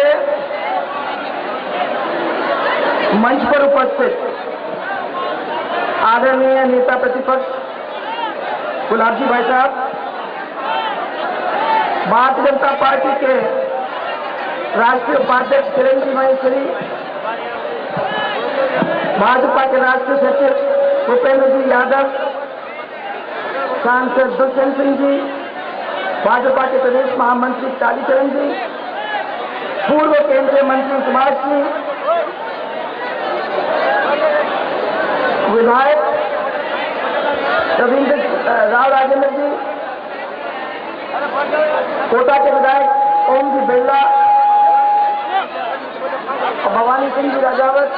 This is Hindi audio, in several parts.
हमारे मंच पर उपस्थित आदरणीय नेता प्रतिपक्ष गुलाब जी भाई साहब, भारतीय जनता पार्टी के राष्ट्रीय उपाध्यक्ष चिरंजीवी भाई श्री, भाजपा के राष्ट्रीय सचिव भूपेंद्र जी यादव, सांसद दुष्यंत सिंह जी, भाजपा के प्रदेश महामंत्री कालीचरण जी, पूर्व केंद्रीय मंत्री सुभाष जी, विधायक रविंद्र राव राजेंद्र जी, कोटा के विधायक ओम जी बिरला, भवानी सिंह जी राजावत,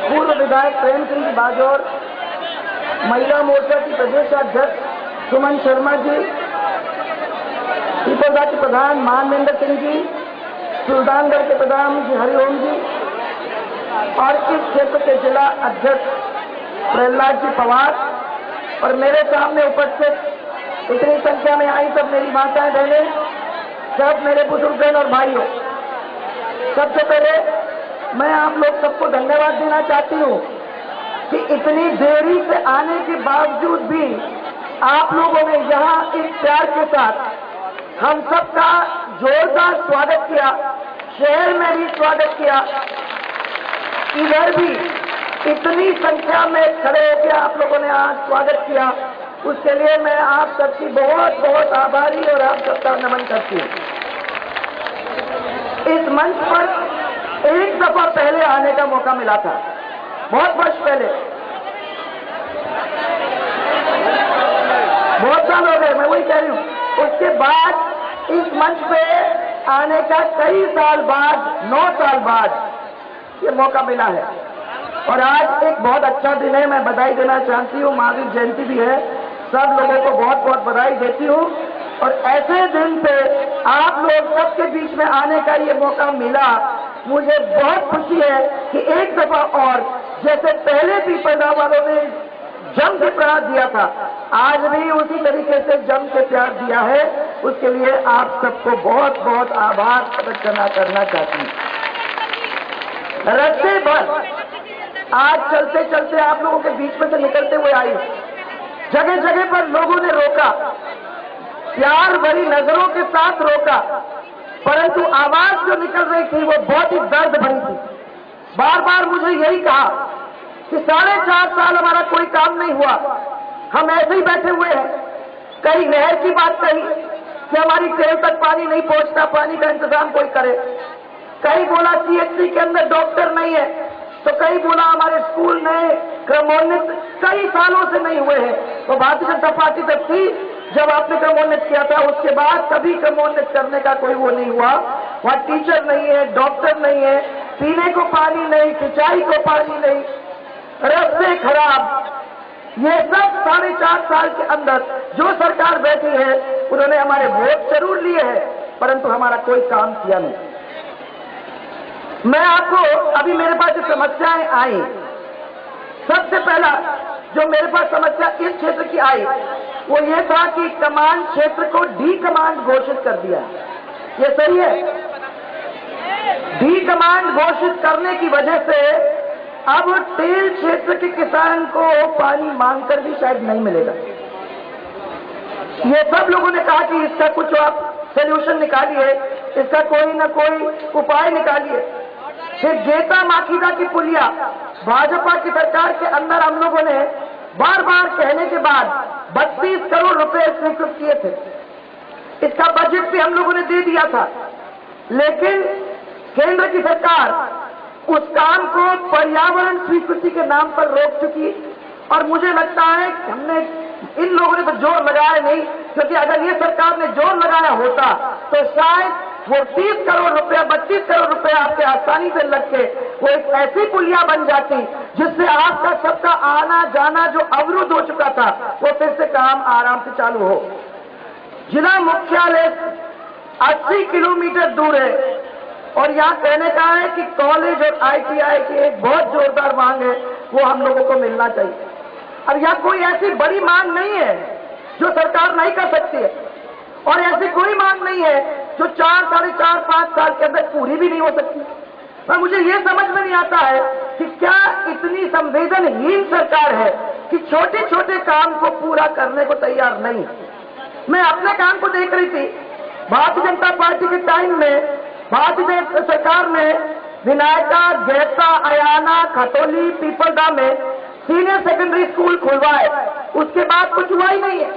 पूर्व विधायक प्रेम सिंह जी बाजौर, महिला मोर्चा की प्रदेश अध्यक्ष सुमन शर्मा जी, पीपलदा के प्रधान मानवेंद्र सिंह जी, सुल्तानगढ़ के प्रधान जी हरिओम जी और इस क्षेत्र के जिला अध्यक्ष प्रहलाद जी पवार और मेरे सामने उपस्थित इतनी संख्या में आई सब मेरी माताएं बहनें, सब मेरे बुजुर्ग और भाइयों, सबसे पहले मैं आप लोग सबको धन्यवाद देना चाहती हूं कि इतनी देरी से आने के बावजूद भी आप लोगों ने यहां इस प्यार के साथ हम सबका जोरदार स्वागत किया, शहर में भी स्वागत किया, इधर भी इतनी संख्या में खड़े होकर आप लोगों ने आज स्वागत किया, उसके लिए मैं आप सबकी बहुत बहुत आभारी और आप सबका नमन करती हूं। इस मंच पर एक दफा पहले आने का मौका मिला था, बहुत वर्ष पहले, बहुत साल हो गए, मैं वही कह रही हूं। उसके बाद इस मंच पे आने का कई साल बाद, 9 साल बाद ये मौका मिला है और आज एक बहुत अच्छा दिन है। मैं बधाई देना चाहती हूँ, महावीर जयंती भी है, सब लोगों को बहुत बहुत बधाई देती हूँ और ऐसे दिन पे आप लोग सबके बीच में आने का ये मौका मिला, मुझे बहुत खुशी है कि एक दफा और जैसे पहले भी पीपलदा वालों ने जम के प्यार दिया था, आज भी उसी तरीके से जम के प्यार दिया है, उसके लिए आप सबको बहुत बहुत आभार प्रकट करना चाहती हूँ। रस्ते भर आज चलते चलते आप लोगों के बीच में से निकलते हुए आई, जगह जगह पर लोगों ने रोका, प्यार भरी नजरों के साथ रोका, परंतु आवाज जो निकल रही थी वो बहुत ही दर्द भरी थी। बार बार मुझे यही कहा कि 4.5 साल हमारा कोई काम नहीं हुआ, हम ऐसे ही बैठे हुए हैं। कई नहर की बात कही कि हमारी ट्रेन तक पानी नहीं पहुंचता, पानी का इंतजाम कोई करे। कहीं बोला CHC के अंदर डॉक्टर नहीं है, तो कहीं बोला हमारे स्कूल नए क्रमोन्नत कई सालों से नहीं हुए हैं। तो भारतीय जनता पार्टी तक थी जब आपने क्रमोन्नत किया था, उसके बाद कभी क्रमोन्नत करने का कोई वो नहीं हुआ। वहां टीचर नहीं है, डॉक्टर नहीं है, पीने को पानी नहीं, सिंचाई को पानी नहीं, रास्ते खराब, ये सब 4.5 साल के अंदर जो सरकार बैठी है उन्होंने हमारे वोट जरूर लिए हैं, परंतु हमारा कोई काम किया नहीं। मैं आपको अभी मेरे पास जो समस्याएं आई, सबसे पहला जो मेरे पास समस्या इस क्षेत्र की आई वो ये था कि कमांड क्षेत्र को डी कमांड घोषित कर दिया। ये सही है? डी कमांड घोषित करने की वजह से अब टेल क्षेत्र के किसान को पानी मांगकर भी शायद नहीं मिलेगा। ये सब लोगों ने कहा कि इसका कुछ आप सोल्यूशन निकालिए, इसका कोई ना कोई उपाय निकालिए। फिर गेता माखीदा की पुलिया भाजपा की सरकार के अंदर हम लोगों ने बार बार कहने के बाद 32 करोड़ रुपए स्वीकृत किए थे। इसका बजट भी हम लोगों ने दे दिया था, लेकिन केंद्र की सरकार उस काम को पर्यावरण स्वीकृति के नाम पर रोक चुकी और मुझे लगता है कि हमने इन लोगों ने तो जोर लगाया नहीं, क्योंकि अगर ये सरकार ने जोर लगाया होता तो शायद वो 30 करोड़ रुपया 32 करोड़ रुपया आपके आसानी से लग के वो एक ऐसी पुलिया बन जाती जिससे आपका सबका आना जाना जो अवरुद्ध हो चुका था वो फिर से काम आराम से चालू हो। जिला मुख्यालय 80 किलोमीटर दूर है और यहाँ कहने का है कि कॉलेज और ITI की एक बहुत जोरदार मांग है, वो हम लोगों को मिलना चाहिए। और यहाँ कोई ऐसी बड़ी मांग नहीं है जो सरकार नहीं कर सकती है और ऐसी कोई मांग नहीं है जो 4, साढ़े 4, 5 साल के अंदर पूरी भी नहीं हो सकती। पर मुझे ये समझ में नहीं आता है कि क्या इतनी संवेदनहीन सरकार है कि छोटे छोटे काम को पूरा करने को तैयार नहीं। मैं अपने काम को देख रही थी, भारतीय जनता पार्टी के टाइम में भारतीय जनता सरकार ने विनायका, गैसा, अयाना, खतौली, पीपलदा में सीनियर सेकेंडरी स्कूल खुलवाए, उसके बाद कुछ हुआ ही नहीं है।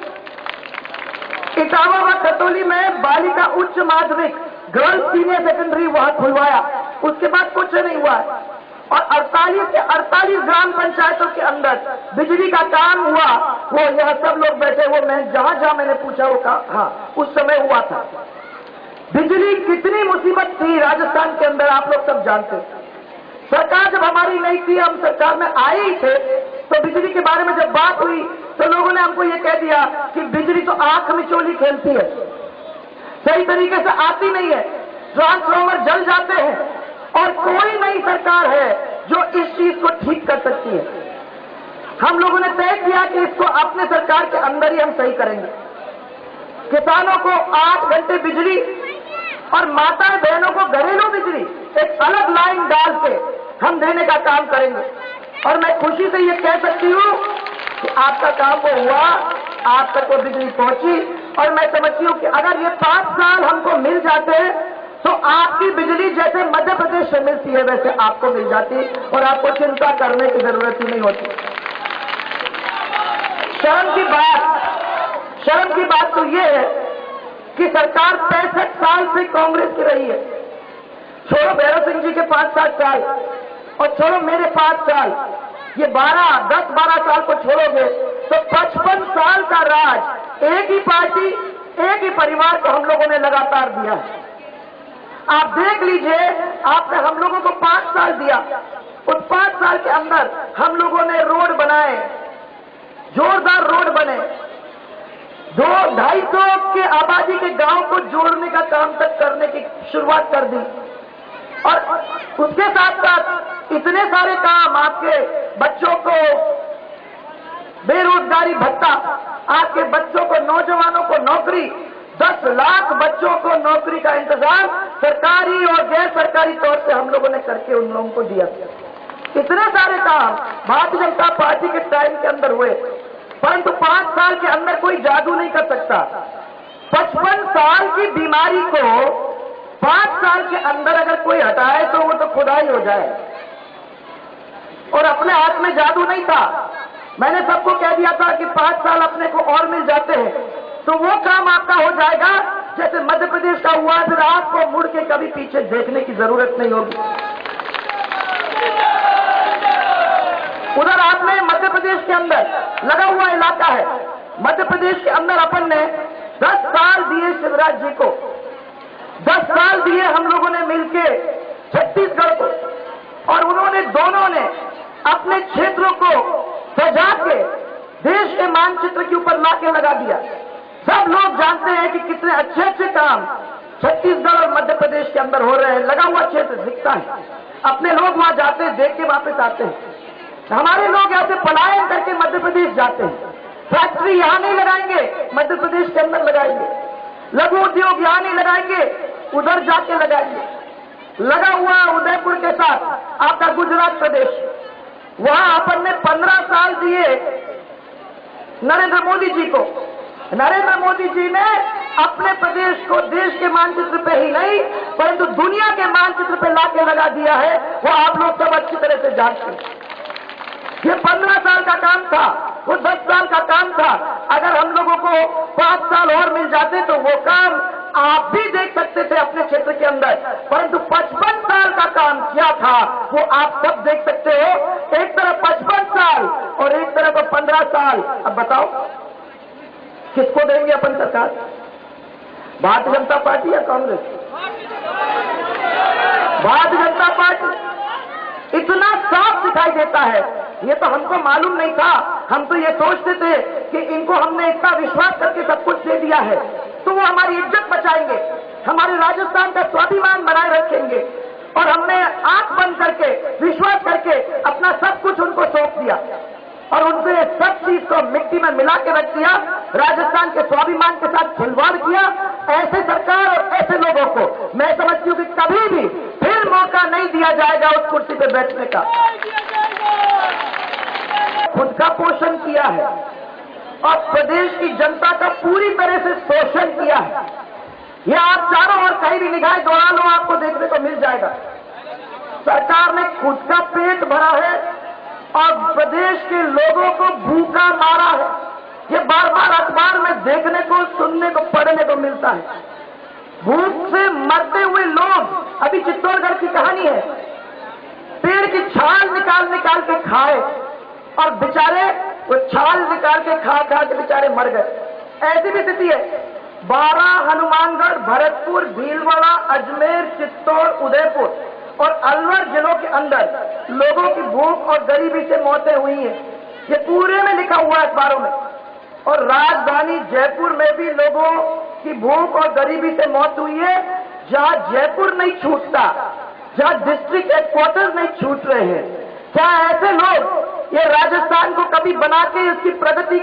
इटावा व खतौली में बालिका उच्च माध्यमिक गर्ल्स सीनियर सेकेंडरी वहां खुलवाया, उसके बाद कुछ नहीं हुआ है। और 48 से 48 ग्राम पंचायतों के अंदर बिजली का काम हुआ, वो यहाँ सब लोग बैठे, वो मैं जहां मैंने पूछा वो कहा हाँ उस समय हुआ था। बिजली कितनी मुसीबत थी राजस्थान के अंदर आप लोग सब जानते। सरकार जब हमारी नहीं थी, हम सरकार में आए ही थे, तो बिजली के बारे में जब बात हुई तो लोगों ने हमको ये कह दिया कि बिजली तो आंख मिचोली खेलती है, सही तरीके से आती नहीं है, ट्रांसफार्मर जल जाते हैं, और कोई नई सरकार है जो इस चीज को ठीक कर सकती है। हम लोगों ने तय किया कि इसको अपने सरकार के अंदर ही हम सही करेंगे। किसानों को 8 घंटे बिजली और माता बहनों को घरेलू बिजली एक अलग लाइन डाल के हम देने का काम करेंगे। और मैं खुशी से ये कह सकती हूँ कि आपका काम वो हुआ, आप तक वो बिजली पहुंची, और मैं समझती हूँ कि अगर ये 5 साल हमको मिल जाते तो आपकी बिजली जैसे मध्य प्रदेश से मिलती है वैसे आपको मिल जाती और आपको चिंता करने की जरूरत ही नहीं होती। शर्म की बात तो ये है कि सरकार 65 साल से कांग्रेस की रही है। छोड़ो भैरव सिंह जी के 5-7 साल और छोड़ो मेरे 5 साल, ये 10-12 साल को छोड़ोगे तो 55 साल का राज एक ही पार्टी, एक ही परिवार को हम लोगों ने लगातार दिया है। आप देख लीजिए, आपने हम लोगों को 5 साल दिया, उस 5 साल के अंदर हम लोगों ने रोड बनाए, जोरदार रोड बने, 200-250 के आबादी के गांव को जोड़ने का काम तक करने की शुरुआत कर दी। और उसके साथ साथ इतने सारे काम, आपके बच्चों को बेरोजगारी भत्ता, आपके बच्चों को, नौजवानों को नौकरी, 10 लाख बच्चों को नौकरी का इंतजाम सरकारी और गैर सरकारी तौर से हम लोगों ने करके उन लोगों को दिया। इतने सारे काम भारतीय जनता पार्टी के टाइम के अंदर हुए, परंतु 5 साल के अंदर कोई जादू नहीं कर सकता। 55 साल की बीमारी को 5 साल के अंदर अगर कोई हटाए तो वो तो खुदाई हो जाए। और अपने हाथ में जादू नहीं था। मैंने सबको कह दिया था कि 5 साल अपने को और मिल जाते हैं तो वो काम आपका हो जाएगा जैसे मध्य प्रदेश का हुआ, फिर आपको मुड़ के कभी पीछे देखने की जरूरत नहीं होगी। उधर आपने मध्य प्रदेश के अंदर लगा हुआ इलाका है, मध्य प्रदेश के अंदर अपन ने 10 साल दिए शिवराज जी को, 10 साल दिए हम लोगों ने मिलके छत्तीसगढ़ को, और उन्होंने दोनों ने अपने क्षेत्रों को सजा के देश के मानचित्र के ऊपर लाके लगा दिया। सब लोग जानते हैं कि कितने अच्छे अच्छे काम छत्तीसगढ़ और मध्य प्रदेश के अंदर हो रहे हैं। लगा हुआ क्षेत्र दिखता है, अपने लोग वहां जाते हैं, देख के वापस आते हैं। हमारे लोग यहाँ से पलायन करके मध्य प्रदेश जाते हैं, फैक्ट्री यहां नहीं लगाएंगे, मध्य प्रदेश के अंदर लगाएंगे, लघु उद्योग यहां नहीं लगाएंगे, उधर जाके लगाएंगे। लगा हुआ उदयपुर के साथ आपका गुजरात प्रदेश, वहां अपन ने 15 साल दिए नरेंद्र मोदी जी को। नरेंद्र मोदी जी ने अपने प्रदेश को देश के मानचित्र पे ही नहीं परंतु दुनिया के मानचित्र पे लाके लगा दिया है, वो आप लोग सब अच्छी तरह से जानते हैं। ये 15 साल का काम था, वो 10 साल का काम था। अगर हम लोगों को 5 साल और मिल जाते तो वो काम आप भी देख सकते थे अपने क्षेत्र के अंदर, परंतु 55 साल का काम क्या था वो आप सब देख सकते हो। एक तरफ 55 साल और एक तरफ 15 साल। अब बताओ किसको देंगे अपन सरकार, भारतीय जनता पार्टी या कांग्रेस? भारतीय जनता पार्टी। इतना साफ दिखाई देता है, ये तो हमको मालूम नहीं था। हम तो ये सोचते थे कि इनको हमने इतना विश्वास करके सब कुछ दे दिया है तो वो हमारी इज्जत बचाएंगे, हमारे राजस्थान का स्वाभिमान बनाए रखेंगे, और हमने आंख बंद करके विश्वास करके अपना सब कुछ उनको सौंप दिया और उनसे सब चीज को मिट्टी में मिला के रख दिया। राजस्थान के स्वाभिमान के साथ खिलवाड़ किया, ऐसे सरकार और ऐसे लोगों को मैं समझती हूं कि कभी भी फिर मौका नहीं दिया जाएगा उस कुर्सी पर बैठने का। खुद का पोषण किया है और प्रदेश की जनता का पूरी तरह से शोषण किया है। यह आप चारों ओर कहीं भी निगाह दौड़ा लो, आपको देखने को मिल जाएगा। सरकार ने खुद का पेट भरा है और प्रदेश के लोगों को भूखा मारा है। ये बार बार अखबार में देखने को, सुनने को, पढ़ने को मिलता है। भूख से मरते हुए लोग, अभी चित्तौड़गढ़ की कहानी है, पेड़ की छाल निकाल निकाल के खाए और बेचारे वो छाल निकाल के खा खा के बेचारे मर गए। ऐसी भी स्थिति है। 12 हनुमानगढ़, भरतपुर, भीलवाड़ा, अजमेर, चित्तौड़, उदयपुर और अलवर जिलों के अंदर लोगों की भूख और गरीबी से मौतें हुई हैं। ये पूरे में लिखा हुआ है अखबारों में। और राजधानी जयपुर में भी लोगों की भूख और गरीबी से मौत हुई है। जहां जयपुर नहीं छूटता, जहां डिस्ट्रिक्ट हेडक्वार्टर नहीं छूट रहे हैं, क्या ऐसे लोग ये राजस्थान को कभी बना के इसकी प्रगति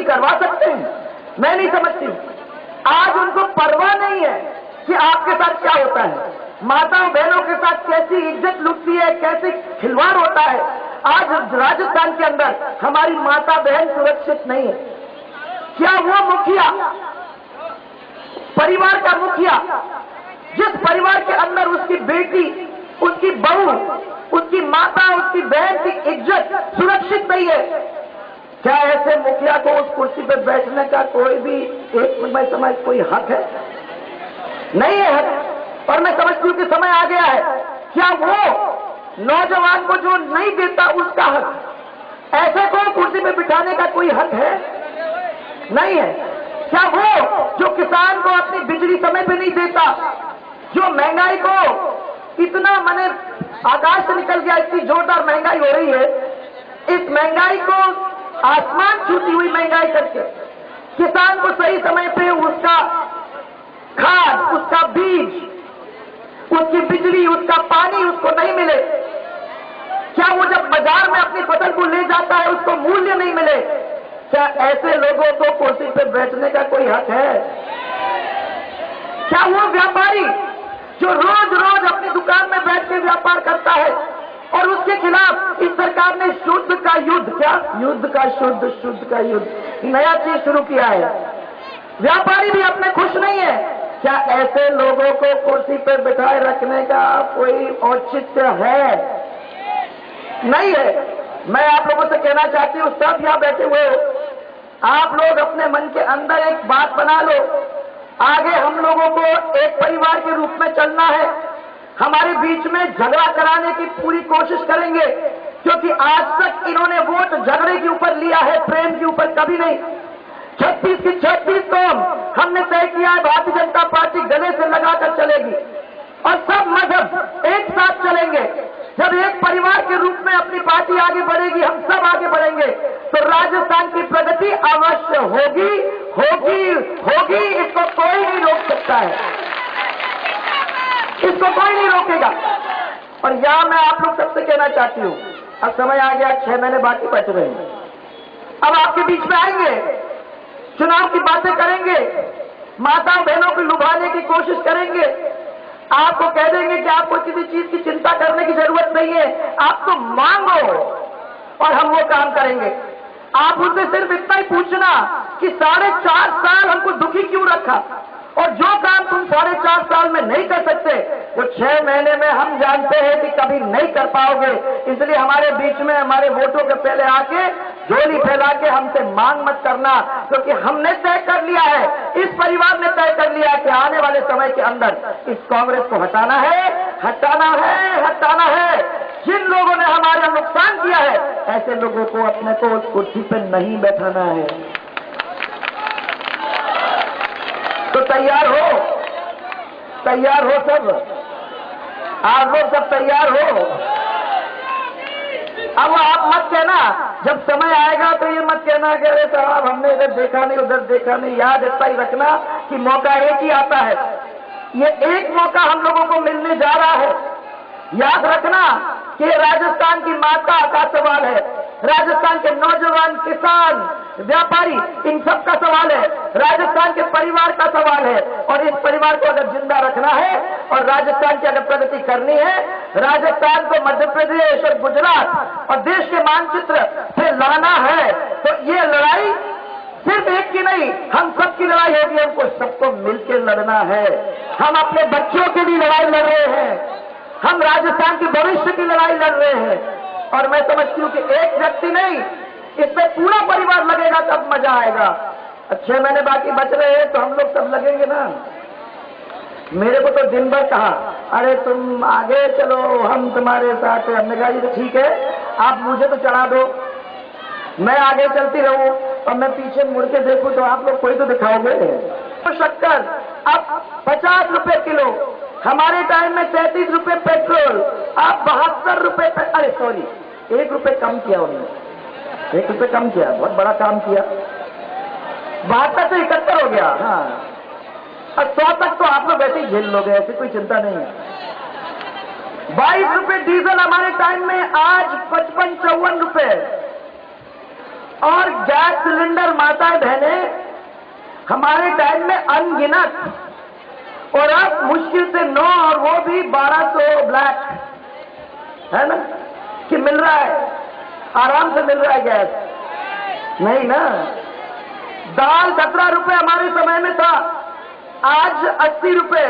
करवा सकते हैं? मैं नहीं समझती। आज उनको परवाह नहीं है कि आपके साथ क्या होता है, माताओं बहनों के साथ कैसी इज्जत लुटती है, कैसे खिलवाड़ होता है। आज राजस्थान के अंदर हमारी माता बहन सुरक्षित नहीं है। क्या वो मुखिया, परिवार का मुखिया, जिस परिवार के अंदर उसकी बेटी, उसकी बहू, उसकी माता, उसकी बहन की इज्जत सुरक्षित नहीं है, क्या ऐसे मुखिया को उस कुर्सी पर बैठने का कोई भी एक मैं समझ कोई हक है? नहीं है हक। और मैं समझती हूं कि समय आ गया है। क्या वो नौजवान को जो नहीं देता उसका हक, ऐसे को कुर्सी पे बिठाने का कोई हक है? नहीं है। क्या वो जो किसान को अपनी बिजली समय पे नहीं देता, जो महंगाई को इतना माने आकाश से निकल गया, इतनी जोरदार महंगाई हो रही है, इस महंगाई को आसमान छूती हुई महंगाई करके किसान को सही समय पे उसका खाद, उसका बीज, उसकी बिजली, उसका पानी उसको नहीं मिले, क्या वो जब बाजार में अपनी फसल को ले जाता है उसको मूल्य नहीं मिले, क्या ऐसे लोगों को कुर्सी पे बैठने का कोई हक है? क्या वो व्यापारी जो रोज रोज अपनी दुकान में बैठ के व्यापार करता है और उसके खिलाफ इस सरकार ने शुद्ध का युद्ध, क्या युद्ध का शुद्ध, शुद्ध का युद्ध, नया चीज शुरू किया है। व्यापारी भी अपने खुश नहीं है। क्या ऐसे लोगों को कुर्सी पर बिठाए रखने का कोई औचित्य है? नहीं है। मैं आप लोगों से कहना चाहती हूं, सब यहां बैठे हुए हो, आप लोग अपने मन के अंदर एक बात बना लो। आगे हम लोगों को एक परिवार के रूप में चलना है। हमारे बीच में झगड़ा कराने की पूरी कोशिश करेंगे, क्योंकि आज तक इन्होंने वोट झगड़े के ऊपर लिया है, प्रेम के ऊपर कभी नहीं। 36 की 36 कौम हमने तय किया है, भारतीय जनता पार्टी गले से लगाकर चलेगी और सब मजहब एक साथ चलेंगे। जब एक परिवार के रूप में अपनी पार्टी आगे बढ़ेगी, हम सब आगे बढ़ेंगे, तो राजस्थान की प्रगति अवश्य होगी, होगी, होगी। इसको कोई नहीं रोक सकता है, इसको कोई नहीं रोकेगा। और यहां मैं आप लोग सबसे कहना चाहती हूं, अब समय आ गया, 6 महीने बाकी बच रहे हैं। अब आपके बीच में आएंगे, चुनाव की बातें करेंगे, माताओं बहनों को लुभाने की कोशिश करेंगे, आपको कह देंगे कि आपको किसी चीज की चिंता करने की जरूरत नहीं है, आप तो मांगो और हम वो काम करेंगे। आप उनसे सिर्फ इतना ही पूछना कि 4.5 साल हमको दुखी क्यों रखा, और जो काम तुम 4.5 साल में नहीं कर सकते वो 6 महीने में हम जानते हैं कि कभी नहीं कर पाओगे। इसलिए हमारे बीच में हमारे वोटों के पहले आके झोली फैला के हमसे मांग मत करना, क्योंकि हमने तय कर लिया है, इस परिवार ने तय कर लिया है कि आने वाले समय के अंदर इस कांग्रेस को हटाना है, हटाना है, हटाना है। जिन लोगों ने हमारा नुकसान किया है, ऐसे लोगों को अपने को उस कुर्सी पर नहीं बैठाना है। तो तैयार हो, तैयार हो सब, आप लोग सब तैयार हो। अब आप मत कहना, जब समय आएगा तो ये मत कहना कि अरे साहब हमने इधर देखा नहीं, उधर देखा नहीं। याद इतना ही रखना कि मौका एक ही आता है, ये एक मौका हम लोगों को मिलने जा रहा है। याद रखना कि राजस्थान की माता का सवाल है, राजस्थान के नौजवान, किसान, व्यापारी, इन सब का सवाल है, राजस्थान के परिवार का सवाल है। और इस परिवार को अगर जिंदा रखना है और राजस्थान की अगर प्रगति करनी है, राजस्थान को मध्य प्रदेश और गुजरात और देश के मानचित्र से लाना है, तो ये लड़ाई सिर्फ एक की नहीं, हम सबकी लड़ाई होगी। हमको सबको मिलकर लड़ना है। हम अपने बच्चों के लिए लड़ाई लड़ रहे हैं, हम राजस्थान के भविष्य की लड़ाई लड़ रहे हैं। और मैं समझती हूं कि एक व्यक्ति नहीं, इसमें पूरा परिवार लगेगा तब मजा आएगा। 6 महीने बाकी बच रहे हैं तो हम लोग सब लगेंगे ना। मेरे को तो दिन भर कहा, अरे तुम आगे चलो, हम तुम्हारे साथ हैं। हमने कहा ये तो ठीक है, आप मुझे तो चढ़ा दो, मैं आगे चलती रहूं और मैं पीछे मुड़ के देखूं तो आप लोग कोई तो दिखाओगे। तो शक्कर अब 50 रुपए किलो, हमारे टाइम में 33 रुपए पेट्रोल, अब 72 रुपए, अरे सॉरी 1 रुपए कम किया उन्होंने, 1 रुपए कम किया, बहुत बड़ा काम किया। 72 से 71 हो गया। हाँ, और 100 तक तो आप लोग ऐसे ही झेल लोगे, ऐसी कोई चिंता नहीं है। 22 रुपए डीजल हमारे टाइम में, आज 55-54 रुपए। और गैस सिलेंडर माताएं बहने हमारे टाइम में अनगिनत, और अब मुश्किल से 9 और वो भी 1200 ब्लैक, है ना, कि मिल रहा है, आराम से मिल रहा है गैस, नहीं ना। दाल 17 रुपए हमारे समय में था, आज 80 रुपए।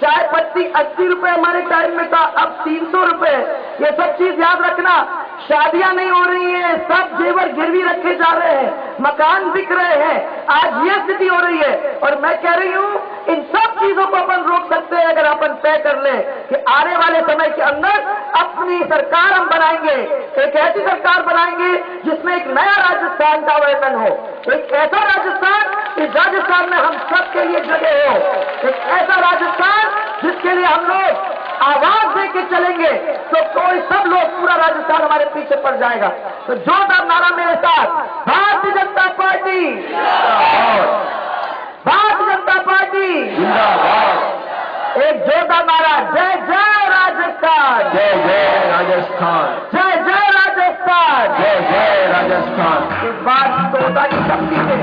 चाय पत्ती 80 रुपए हमारे टाइम में था, अब 300 रुपए। ये सब चीज याद रखना। शादियां नहीं हो रही हैं, सब जेवर गिरवी रखे जा रहे हैं, मकान बिक रहे हैं, आज ये स्थिति हो रही है। और मैं कह रही हूं इन सब चीजों को अपन रोक सकते हैं अगर अपन तय कर ले कि आने वाले समय के अंदर अपनी सरकार हम बनाएंगे, एक ऐसी सरकार बनाएंगे जिसमें एक नया राजस्थान का वर्णन हो, एक ऐसा राजस्थान, इस राजस्थान में हम सबके लिए जगह हो, एक ऐसा राजस्थान जिसके लिए हम लोग आवाज दे के चलेंगे तो कोई सब लोग, पूरा राजस्थान हमारे पीछे पड़ जाएगा। तो जोरदार नारा मेरे साथ, भारतीय जनता पार्टी जिंदाबाद, भारतीय जनता पार्टी जिंदाबाद। एक जोरदार नारा, जय जय राजस्थान, जय जय राजस्थान, जय जय राजस्थान, जय जय राजस्थान। इस बात तोता की शक्ति से